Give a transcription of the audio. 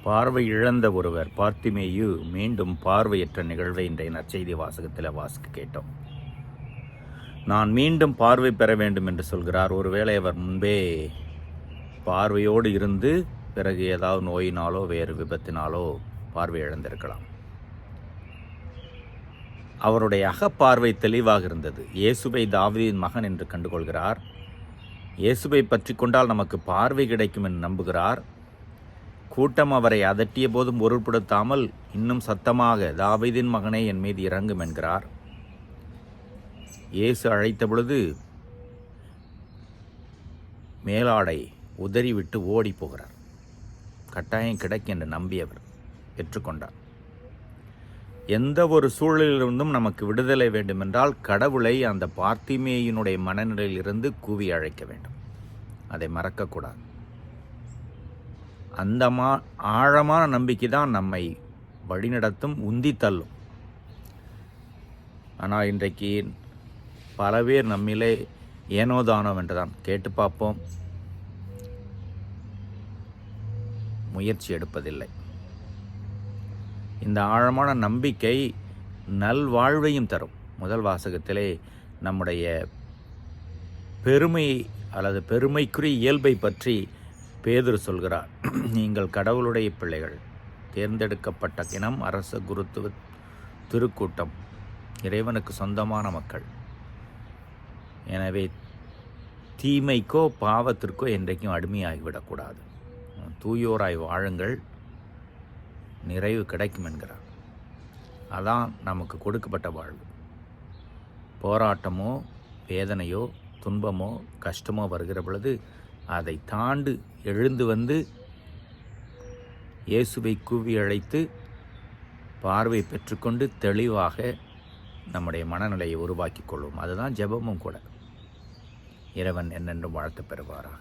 பார்வை இழந்த ஒருவர் பார்த்திமேயு மீண்டும் பார்வையற்ற நிகழ்வை இன்றைய நற்செய்தி வாசகத்தில் வாசிக்க கேட்டோம். நான் மீண்டும் பார்வை பெற வேண்டும் என்று சொல்கிறார். ஒருவேளை அவர் முன்பே பார்வையோடு இருந்து பிறகு ஏதாவது நோயினாலோ வேறு விபத்தினாலோ பார்வை இழந்திருக்கலாம். அவருடைய அகப்பார்வை தெளிவாக இருந்தது. இயேசுவை தாவீதின் மகன் என்று கண்டுகொள்கிறார். இயேசுவை பற்றி கொண்டால் நமக்கு பார்வை கிடைக்கும் என்று நம்புகிறார். கூட்டம் அவரை அதட்டிய போதும் பொருட்படுத்தாமல் இன்னும் சத்தமாக, தாவீதின் மகனே என் மீது இறங்கும் என்கிறார். இயேசு அழைத்த பொழுது மேலாடை உதறிவிட்டு ஓடி போகிறார். கட்டாயம் கிடைக்கும் என்று நம்பியவர் பெற்றுக்கொண்டார். எந்த ஒரு சூழலிலிருந்தும் நமக்கு விடுதலை வேண்டுமென்றால் கடவுளை அந்த பார்த்திமேயினுடைய மனநிலையிலிருந்து கூவி அழைக்க வேண்டும். அதை மறக்கக்கூடாது. அந்த ஆழமான நம்பிக்கை தான் நம்மை வழிநடத்தும், உந்தி தள்ளும். ஆனால் இன்றைக்கு பல பேர் நம்மிலே ஏனோதானோ என்றுதான் கேட்டு பார்ப்போம், முயற்சி எடுப்பதில்லை. இந்த ஆழமான நம்பிக்கை நல்வாழ்வையும் தரும். முதல் வாசகத்திலே நம்முடைய பெருமை அல்லது பெருமைக்குரிய இயல்பை பற்றி பேதுரு சொல்கிறார். நீங்கள் கடவுளுடைய பிள்ளைகள், தேர்ந்தெடுக்கப்பட்ட இனம், அரச குருத்துவ திருக்கூட்டம், இறைவனுக்கு சொந்தமான மக்கள். எனவே தீமைக்கோ பாவத்திற்கோ என்றைக்கும் அடிமையாகிவிடக்கூடாது. தூயோராய் வாழுங்கள், நிறைவு கிடைக்கும் என்கிறார். அதான் நமக்கு கொடுக்கப்பட்ட வாழ்வு. போராட்டமோ வேதனையோ துன்பமோ கஷ்டமோ வருகிற பொழுது அதை தாண்டு எழுந்து வந்து இயேசுவை கூவி அழைத்து பார்வை பெற்றுக்கொண்டு தெளிவாக நம்முடைய மனநிலையை உருவாக்கி கொள்வோம். அதுதான் ஜெபமும் கூட. இறைவன் என்னென்றும் வாழ்த்து பெறுவாராக.